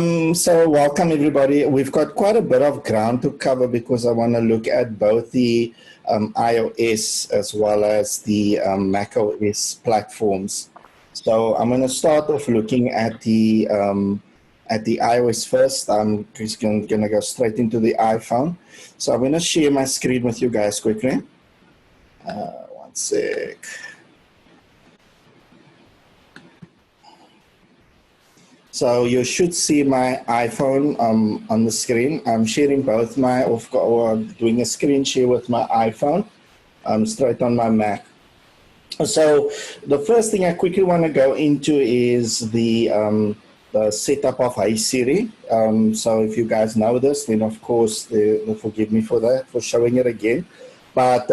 So welcome everybody. We've got quite a bit of ground to cover because I want to look at both the iOS as well as the Mac OS platforms. So I'm going to start off looking at the iOS first. I'm just going to go straight into the iPhone. So I'm going to share my screen with you guys quickly. One sec. So you should see my iPhone on the screen. I'm sharing both or doing a screen share with my iPhone straight on my Mac. So the first thing I quickly want to go into is the setup of Hey Siri. So if you guys know this, then of course, forgive me for that, for showing it again. But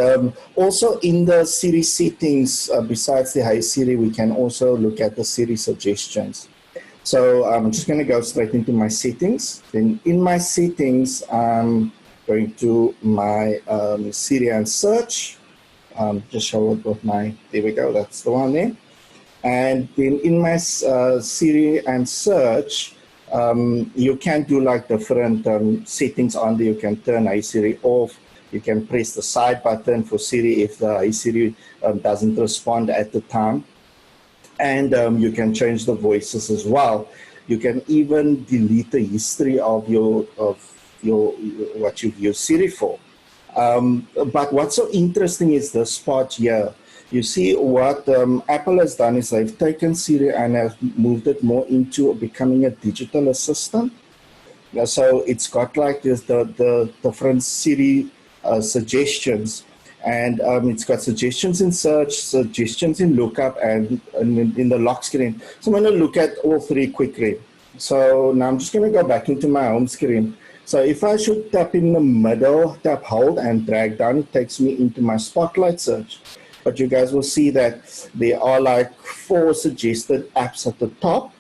also in the Siri settings, besides the Hey Siri, we can also look at the Siri suggestions. So I'm just going to go straight into my settings. Then in my settings, I'm going to my Siri and search. Just show it with there we go, that's the one there. And then in my Siri and search, you can do like different settings on there. You can turn Hey Siri off. You can press the side button for Siri if the Hey Siri doesn't respond at the time. And you can change the voices as well. You can even delete the history of what you've used Siri for. But what's so interesting is this part here. You see what Apple has done is they've taken Siri and have moved it more into becoming a digital assistant. So it's got like this, the different Siri suggestions. And it's got suggestions in search, suggestions in lookup, and in the lock screen. So I'm going to look at all three quickly. So now I'm just going to go back into my home screen. So if I should tap in the middle, tap hold and drag down, it takes me into my Spotlight search. But you guys will see that there are like 4 suggested apps at the top,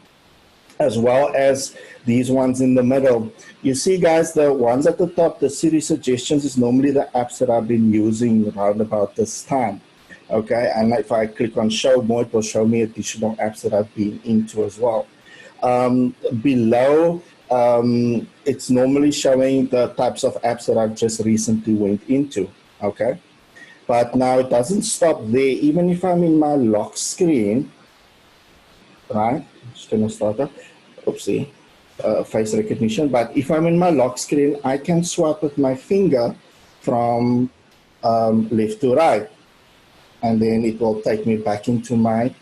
as well as these ones in the middle. You see, guys, the ones at the top, the Siri suggestions is normally the apps that I've been using around about this time. Okay, and if I click on show more, it will show me additional apps that I've been into as well. Below, it's normally showing the types of apps that I've just recently went into. Okay, but now it doesn't stop there. Even if I'm in my lock screen, right? I'm just going to start up. Oopsie. Face recognition, but if I'm in my lock screen, I can swipe with my finger from left to right, and then it will take me back into my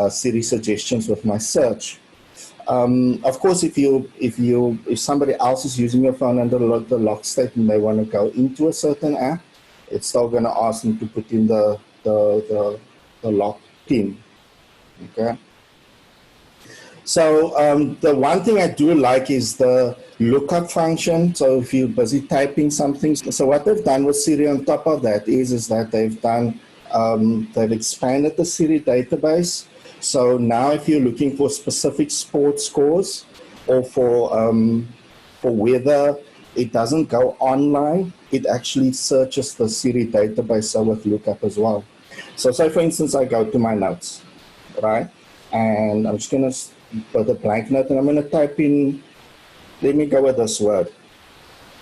Siri suggestions with my search. Of course, if somebody else is using your phone under the lock state and they want to go into a certain app, it's still going to ask them to put in the lock pin. Okay. So the one thing I do like is the lookup function. So if you're busy typing something, so what they've done with Siri on top of that is that they've expanded the Siri database. So now if you're looking for specific sports scores or for weather, it doesn't go online. It actually searches the Siri database, so with lookup as well. So say for instance, I go to my notes, right? And I'm just going to put a blank note and I'm going to type in, let me go with this word,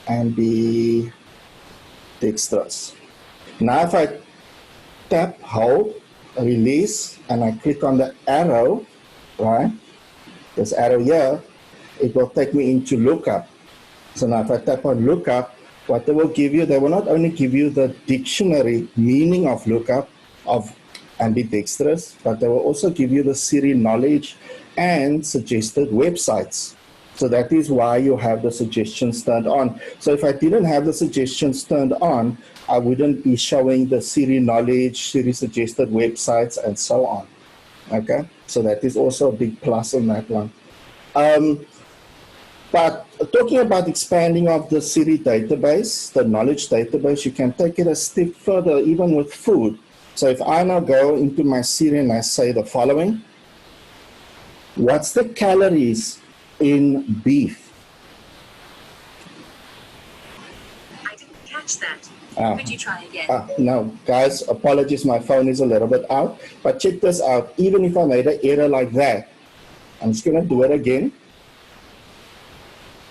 and be dexterous. Now if I tap, hold, release, and I click on the arrow, right, this arrow here, it will take me into lookup. So now if I tap on lookup, what they will give you, they will not only give you the dictionary meaning of lookup, and be dexterous, but they will also give you the Siri knowledge and suggested websites. So that is why you have the suggestions turned on. So if I didn't have the suggestions turned on, I wouldn't be showing the Siri knowledge, Siri suggested websites, and so on. Okay, so that is also a big plus on that one. But talking about expanding of the Siri database, the knowledge database, you can take it a step further, even with food. So if I now go into my Siri and I say the following, what's the calories in beef? I didn't catch that. Could you try again? No, guys, apologies, my phone is a little bit out. But check this out. Even if I made an error like that, I'm just going to do it again.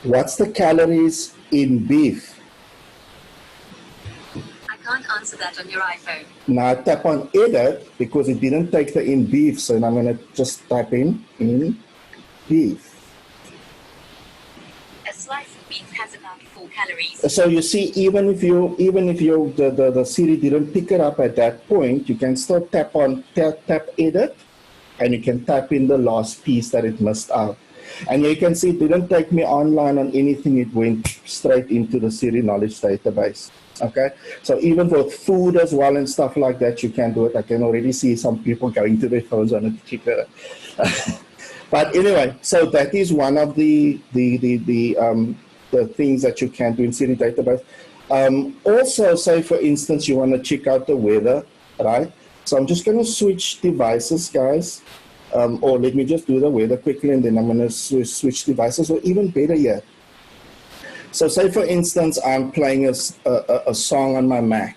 What's the calories in beef? I can't answer that on your iPhone. Now I tap on edit because it didn't take the in beef, so now I'm going to just type in beef. A slice of beef has about 4 calories. So you see, even if the Siri didn't pick it up at that point, you can still tap edit, and you can type in the last piece that it missed out. And you can see it didn't take me online on anything, it went straight into the Siri knowledge database. Okay, so even for food as well and stuff like that, you can do it. I can already see some people going to their phones on it to check it. But anyway, so that is one of the things that you can do in Siri database. Also, say for instance, you want to check out the weather, right? So I'm just going to switch devices, guys. Or let me just do the weather quickly, and then I'm going to switch devices, or even better yet. So say for instance, I'm playing a song on my Mac,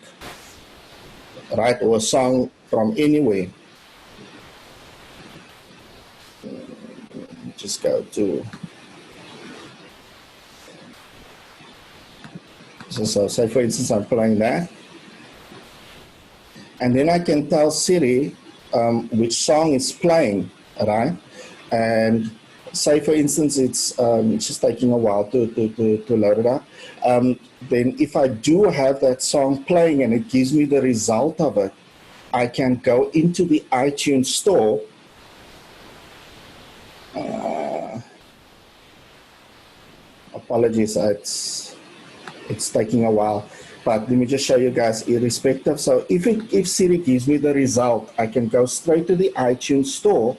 right? Or a song from anywhere. Just go to, so say for instance, I'm playing that. And then I can tell Siri which song is playing, right? And say for instance, it's just taking a while to load it up. Then if I do have that song playing and it gives me the result of it, I can go into the iTunes store. Apologies, it's taking a while. But let me just show you guys irrespective. So if Siri gives me the result, I can go straight to the iTunes store.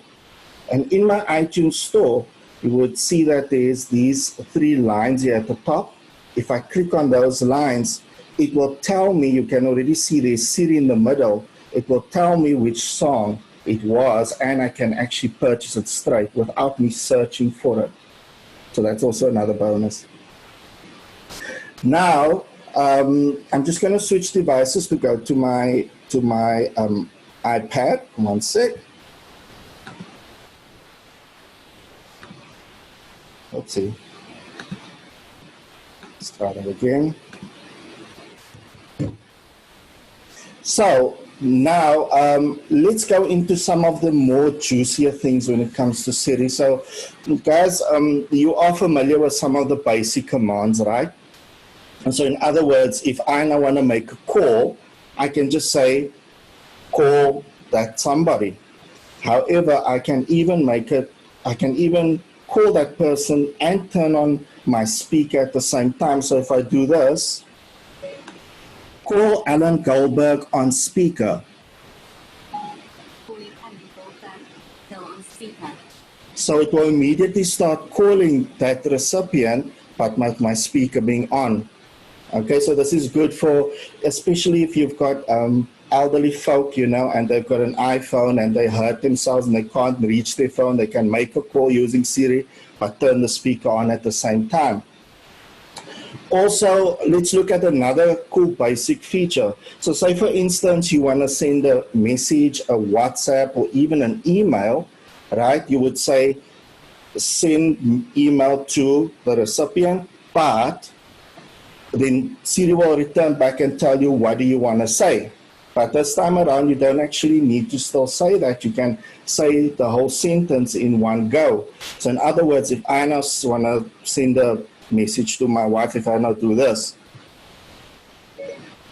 And in my iTunes store, you would see that there's these 3 lines here at the top. If I click on those lines, it will tell me, you can already see there's Siri in the middle. It will tell me which song it was, and I can actually purchase it straight without me searching for it. So that's also another bonus. Now, I'm just going to switch devices to go to my iPad. 1 sec. Let's see. Let's try that again. So now let's go into some of the more juicier things when it comes to Siri. So guys, you are familiar with some of the basic commands, right? And so in other words, if I now want to make a call, I can just say, call that somebody. However, I can even call that person and turn on my speaker at the same time. So if I do this, call Alan Goldberg on speaker. So it will immediately start calling that recipient, but with my speaker being on. Okay, so this is good for, especially if you've got elderly folk, you know, and they've got an iPhone and they hurt themselves and they can't reach their phone. They can make a call using Siri, but turn the speaker on at the same time. Also, let's look at another cool basic feature. So say, for instance, you want to send a message, a WhatsApp, or even an email, right? You would say, send email to the recipient, but then Siri will return back and tell you, what do you want to say? But this time around, you don't actually need to still say that. You can say the whole sentence in one go. So in other words, if I now want to send a message to my wife, if I now do this,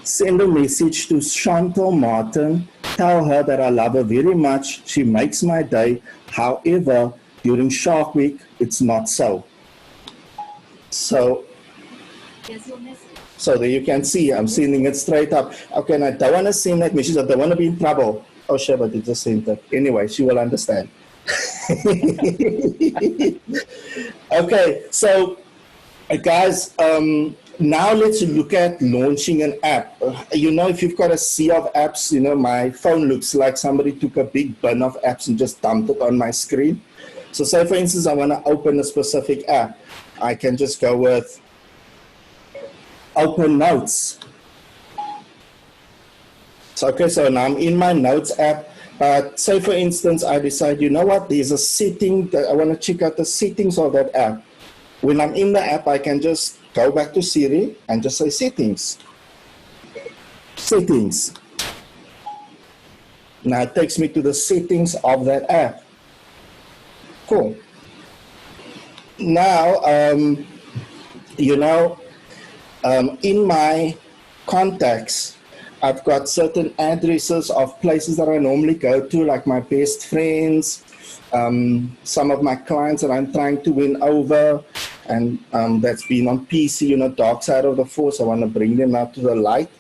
send a message to Chantal Martin, tell her that I love her very much. She makes my day. However, during Shark Week, it's not so. So there you can see, I'm sending it straight up. Okay, and I don't want to send that message. I don't want to be in trouble. Oh, sure, but it just sent it. Anyway, she will understand. Okay, so guys, now let's look at launching an app. You know, if you've got a sea of apps, you know, my phone looks like somebody took a big bin of apps and just dumped it on my screen. So say, for instance, I want to open a specific app. I can just go with Open Notes. So, okay, so now I'm in my Notes app. But say, for instance, I decide, you know what, there's a setting that I want to check out the settings of that app. When I'm in the app, I can just go back to Siri and just say settings. Settings. Now it takes me to the settings of that app. Cool. Now, in my contacts, I've got certain addresses of places that I normally go to, like my best friends, some of my clients that I'm trying to win over, and that's been on PC, dark side of the force. I want to bring them out to the light,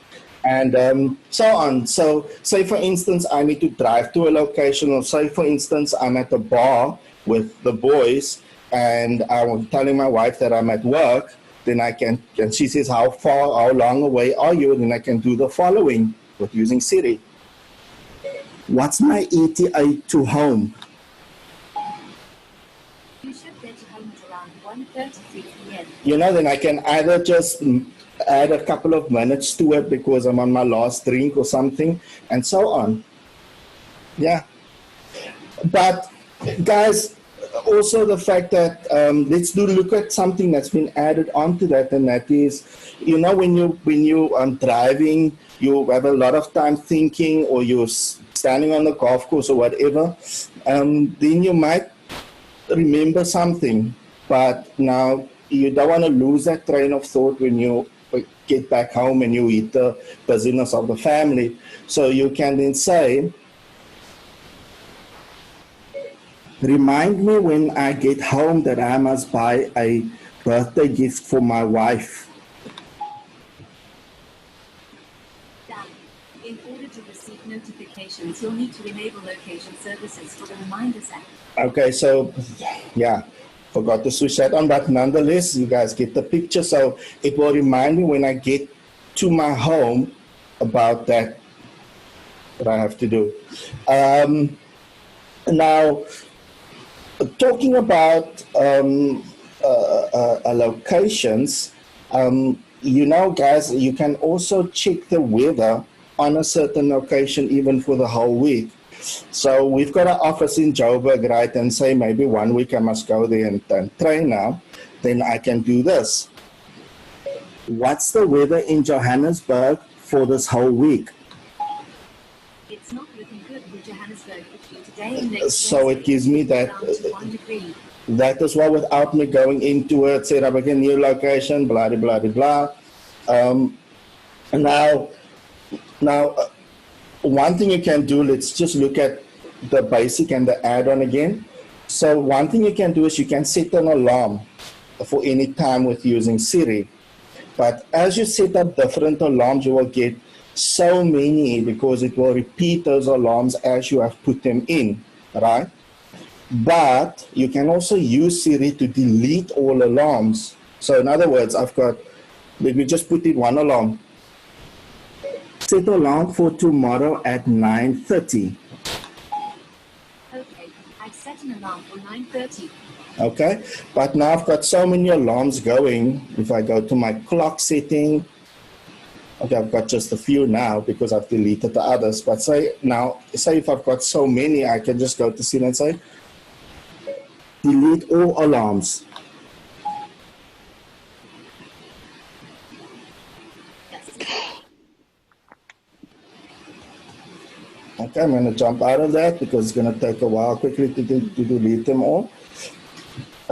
and so on. So, say for instance, I need to drive to a location, or say for instance, I'm at a bar with the boys, and I'm telling my wife that I'm at work. Then I can, and she says, how long away are you? Then I can do the following with using Siri. What's my ETA to home? You should get home at around 1:33 p.m. Then I can either just add a couple of minutes to it because I'm on my last drink or something, and so on. Yeah. But guys, also the fact that let's look at something that's been added onto that, and that is, when you driving, you have a lot of time thinking, or you're standing on the golf course or whatever, then you might remember something, but now you don't want to lose that train of thought when you get back home and you eat the busyness of the family. So you can then say, remind me when I get home that I must buy a birthday gift for my wife. In order to receive notifications, you'll need to enable location services for the Reminders app. Okay, so yeah, forgot to switch that on, but nonetheless, you guys get the picture. So it will remind me when I get to my home about that, what I have to do. Now, talking about locations, guys, you can also check the weather on a certain location even for the whole week. So we've got an office in Joburg, right? And say maybe 1 week I must go there and train now. Then I can do this. What's the weather in Johannesburg for this whole week? It's not looking good in Johannesburg between today and next So it gives me that. down to 1 degree. That is why, without me going into it, set up a new location, blah, blah, blah, blah. Now, one thing you can do, let's just look at the basic and the add-on again. So one thing you can do is you can set an alarm for any time with using Siri. But as you set up different alarms, you will get so many because it will repeat those alarms as you have put them in, right? But you can also use Siri to delete all alarms. So in other words, let me just put in one alarm. Set alarm for tomorrow at 9:30. Okay, I've set an alarm for 9:30. Okay, but now I've got so many alarms going. If I go to my clock setting, okay, I've got just a few now because I've deleted the others. But say if I've got so many, I can just go to Siri and say, delete all alarms. Okay, I'm going to jump out of that because it's going to take a while quickly to delete them all.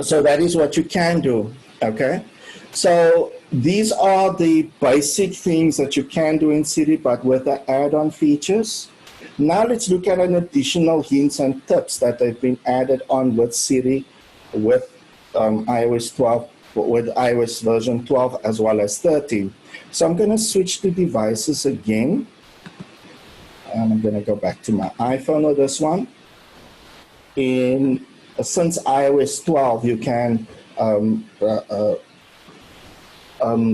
So that is what you can do, okay? So these are the basic things that you can do in Siri, but with the add-on features. Now let's look at an additional hints and tips that have been added on with Siri with iOS 12, with iOS version 12 as well as 13. So I'm going to switch to devices again. And I'm going to go back to my iPhone or this one. Since iOS 12, you can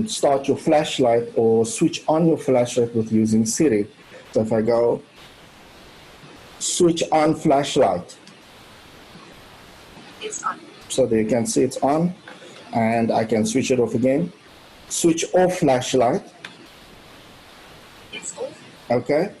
start your flashlight or switch on your flashlight with using Siri. So if I go switch on flashlight. It's on. So there you can see it's on, and I can switch it off again. Switch off flashlight. It's off. Okay.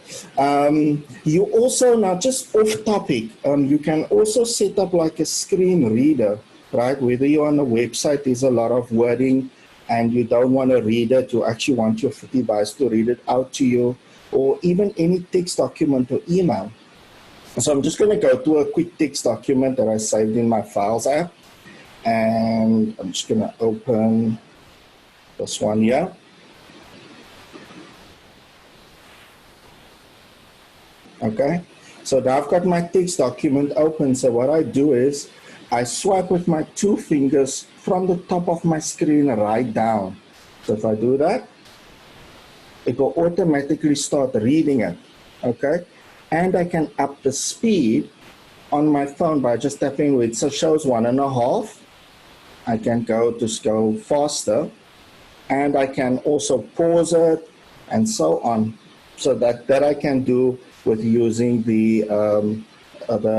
You also, now just off topic, you can also set up like a screen reader. right? Whether you're on a website, there's a lot of wording and you don't want to read it, you actually want your device to read it out to you, or even any text document or email. So I'm just going to go to a quick text document that I saved in my Files app, and I'm just going to open this one here. Okay, so now I've got my text document open. So what I do is I swipe with my 2 fingers from the top of my screen right down. So if I do that, it will automatically start reading it. Okay, and I can up the speed on my phone by just tapping with, so it shows 1.5. I can go faster, and I can also pause it and so on. So that I can do with using the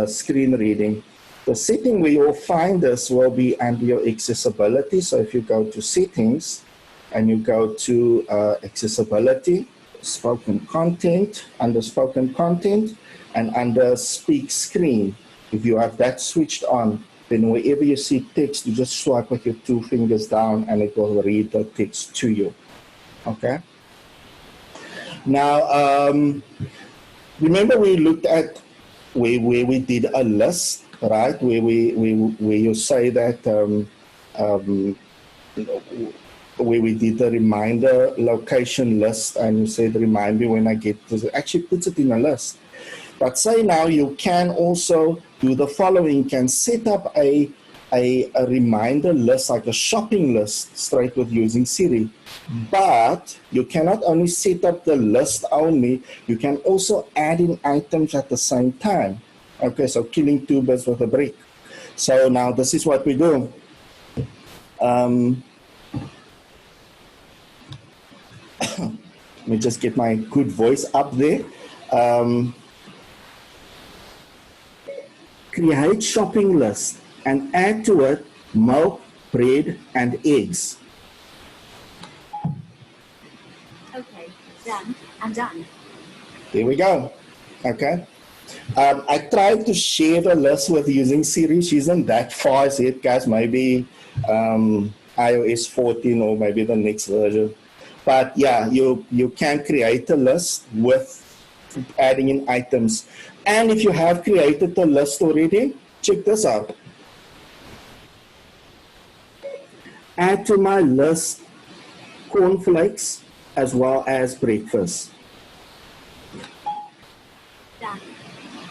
screen reading. The setting where you'll find this will be under your accessibility. So if you go to settings and you go to accessibility, spoken content, under spoken content, and under speak screen, if you have that switched on, then wherever you see text, you just swipe with your 2 fingers down and it will read the text to you. Okay? Now, remember we looked at where we did a list, right? Where you say that where we did the reminder location list, and you said remind me when I get to it actually puts it in a list. But say now you can also do the following: you can set up a reminder list, like a shopping list, straight with using Siri. But you cannot only set up the list only, you can also add in items at the same time. Okay, so killing 2 birds with a brick. So now this is what we do. Let me just get my good voice up there. Create shopping list and add to it milk, bread, and eggs. Okay, done and done. There we go. Okay. I tried to share the list with using Siri. She isn't that far as yet, guys. Maybe iOS 14 or maybe the next version. But yeah, you can create a list with adding in items. And if you have created the list already, check this out. Add to my list cornflakes as well as breakfast. Done.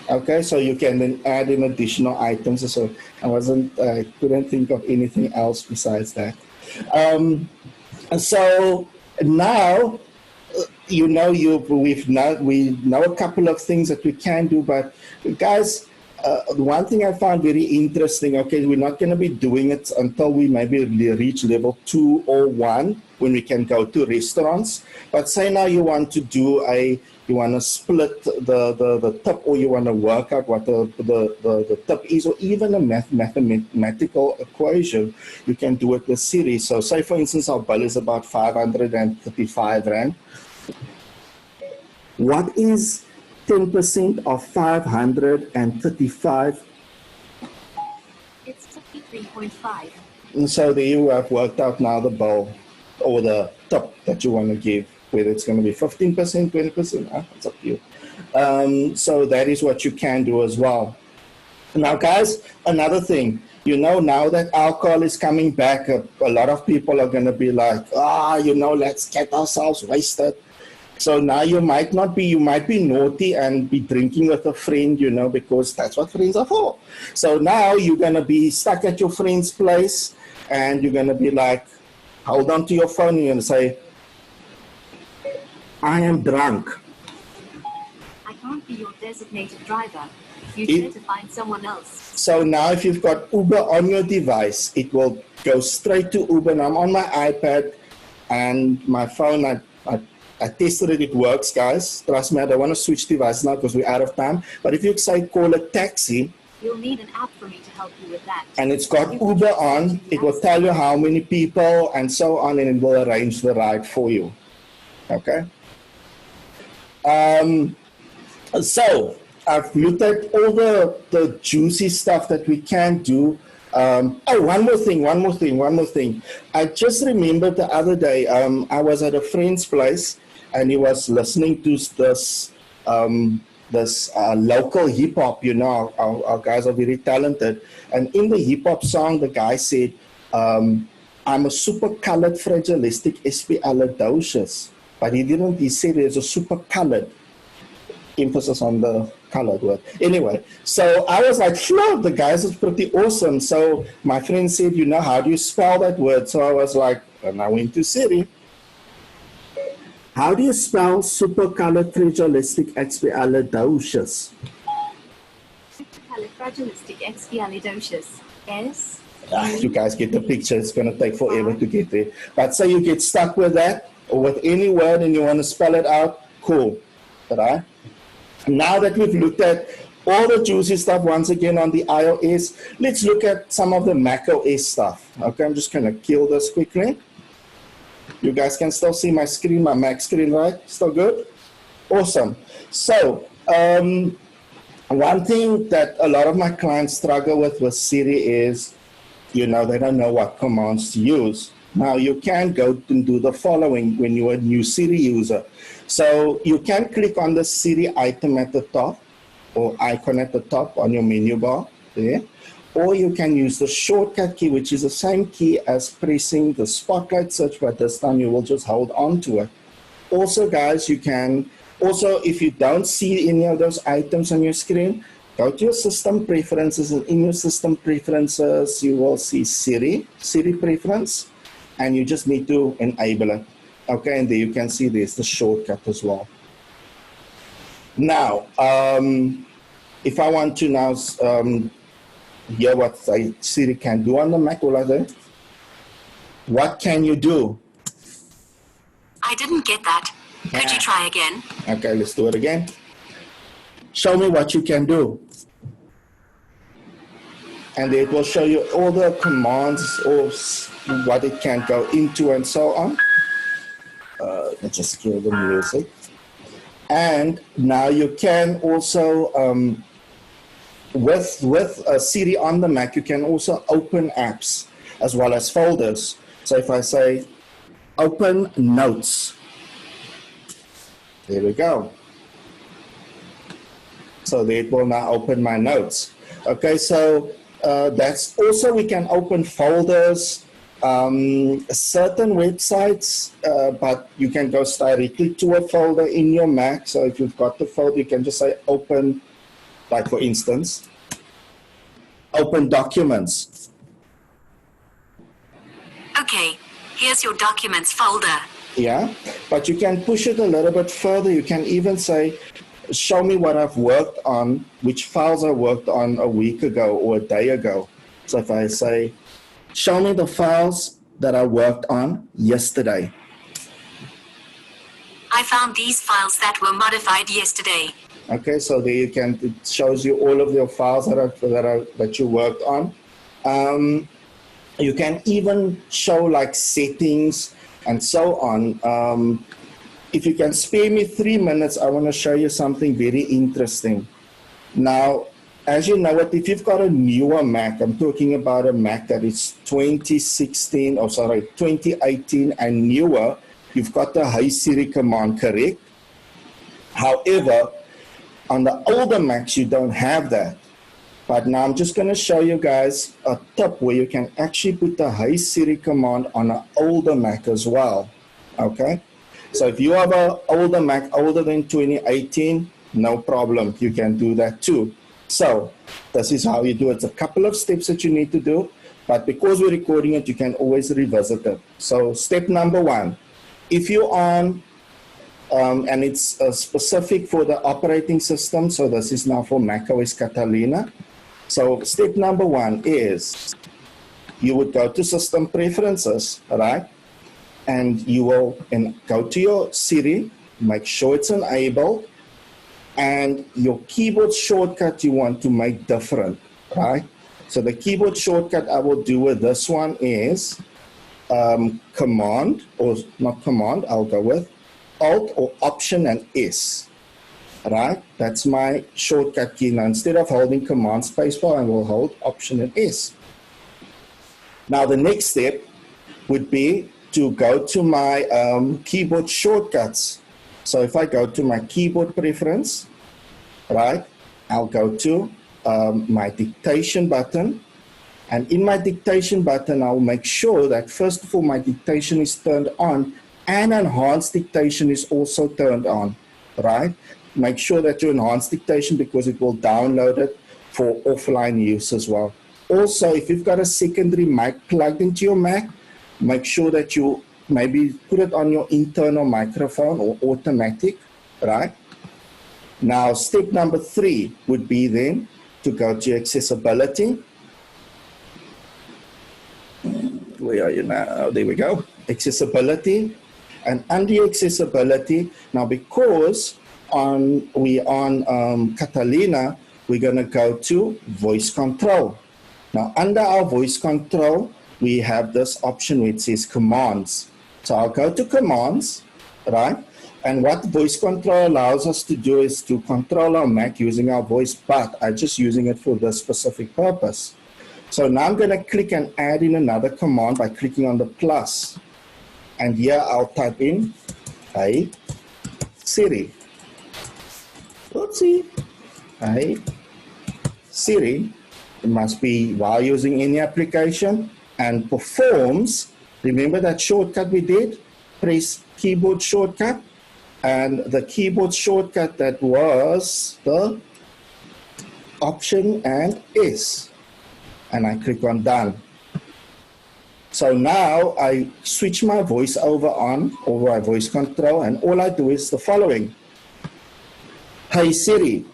Okay, so you can then add in additional items. So I couldn't think of anything else besides that. So now, we know a couple of things that we can do, but guys, one thing I found very interesting, okay, we're not going to be doing it until we maybe reach level 2 or 1 when we can go to restaurants. But say now you want to do you want to split the tip, or you want to work out what the tip is, or even a mathematical equation, you can do it with Siri. So say for instance our bill is about 535 Rand. What is 10% of 535? It's 53.5. And so there you have worked out now the bill, or the tip that you want to give, whether it's going to be 15%, 20%, it's up to you. So that is what you can do as well. Now, guys, another thing, now that alcohol is coming back, a lot of people are going to be like, let's get ourselves wasted. So now you might be naughty and be drinking with a friend, because that's what friends are for. So now you're going to be stuck at your friend's place, and you're going to be like, hold on to your phone and say, I am drunk. I can't be your designated driver. You need to find someone else. So now if you've got Uber on your device, it will go straight to Uber. And I'm on my iPad and my phone. I tested it. It works, guys. Trust me, I don't want to switch devices now because we're out of time. But if you say call a taxi, you'll need an app for me to help you with that. And it's got Uber on, it will tell you how many people and so on, and it will arrange the ride for you. Okay? So I've looked at all the juicy stuff that we can do. One more thing. I just remembered the other day, I was at a friend's place and he was listening to this local hip hop. You know, our guys are very talented. And in the hip hop song, the guy said, I'm a super colored fragilistic espialidocious. But he said there's a super colored, emphasis on the colored word. Anyway, so I was like, Flo, the guys is pretty awesome. So my friend said, you know, how do you spell that word? So I was like, and I went to Siri. How do you spell supercalifragilistic expialidocious? Supercalifragilistic expialidocious. S. You guys get the picture. It's going to take forever to get there. But say you get stuck with that or with any word and you want to spell it out, cool. Right? Now that we've looked at all the juicy stuff once again on the iOS, let's look at some of the macOS stuff. Okay, I'm just going to kill this quickly. You guys can still see my screen, my Mac screen, right? Still good? Awesome. So, one thing that a lot of my clients struggle with Siri is, you know, they don't know what commands to use. Now, you can go and do the following when you're a new Siri user. So, you can click on the Siri item at the top or icon at the top on your menu bar there. Or you can use the shortcut key, which is the same key as pressing the spotlight search, but this time you will just hold on to it. Also, guys, you can, if you don't see any of those items on your screen, go to your system preferences, and in your system preferences, you will see Siri preference, and you just need to enable it. Okay, and there you can see there's the shortcut as well. Now, if I want to now hear what Siri can do on the Mac, what can you do? I didn't get that. Could you try again? Okay, let's do it again. Show me what you can do. And it will show you all the commands or what it can go into and so on. Let's just kill the music. And now you can also, with Siri on the Mac, you can also open apps as well as folders. So if I say open notes, there we go. So there it will now open my notes. Okay, so that's also, we can open folders, certain websites, but you can go directly to a folder in your Mac. So if you've got the folder, you can just say open, like for instance, open documents. Okay, here's your documents folder. Yeah, but you can push it a little bit further. You can even say, show me what I've worked on, which files I worked on a week ago or a day ago. So if I say, show me the files that I worked on yesterday. I found these files that were modified yesterday. Okay, so there you can, it shows you all of your files that you worked on. You can even show like settings and so on. If you can spare me 3 minutes, I want to show you something very interesting. Now, as you know, if you've got a newer Mac, I'm talking about a Mac that is 2018 and newer, you've got the Hey Siri command, correct? However, on the older Macs, you don't have that. But now I'm just going to show you guys a tip where you can actually put the Hey Siri command on an older Mac as well. Okay? So if you have an older Mac, older than 2018, no problem. You can do that too. So this is how you do it. It's a couple of steps that you need to do. But because we're recording it, you can always revisit it. So step number 1, if you're on, and it's specific for the operating system, so this is now for macOS Catalina. So step number 1 is you would go to System Preferences, right? And you will go to your Siri, make sure it's enabled, and your keyboard shortcut you want to make different, right? So the keyboard shortcut I will do with this one is Command, or not Command, I'll go with Alt or Option and S. Right? That's my shortcut key. Now, instead of holding Command spacebar, I will hold Option and S. Now the next step would be to go to my keyboard shortcuts. So if I go to my keyboard preference, right, I'll go to my dictation button. And in my dictation button, I'll make sure that first of all, my dictation is turned on and enhanced dictation is also turned on, right? Make sure that you enhance dictation because it will download it for offline use as well. Also, if you've got a secondary mic plugged into your Mac, make sure that you maybe put it on your internal microphone or automatic, right? Now, step number 3 would be then to go to accessibility. Where are you now? Oh, there we go. Accessibility. And under accessibility, now because we're on Catalina, we're going to go to voice control. Now, under our voice control, we have this option which says commands. So I'll go to commands, right? And what voice control allows us to do is to control our Mac using our voice, but I'm just using it for this specific purpose. So now I'm going to click and add in another command by clicking on the plus. And here I'll type in, hey, Siri. Oopsie. Hey, Siri. It must be while using any application and performs. Remember that shortcut we did? Press keyboard shortcut. And the keyboard shortcut that was the Option and S. And I click on done. So now I switch my voice over my voice control, and all I do is the following. Hey Siri.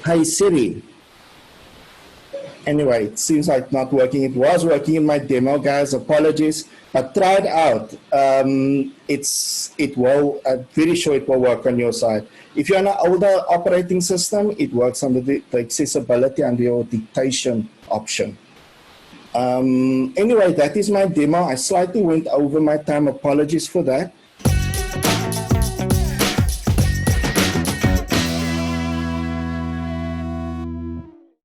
Hey Siri. Anyway, it seems like it's not working. It was working in my demo, guys. Apologies. But try it out. I'm very sure it will work on your side. If you're on an older operating system, it works under the accessibility and your dictation option. Anyway, that is my demo. I slightly went over my time. Apologies for that.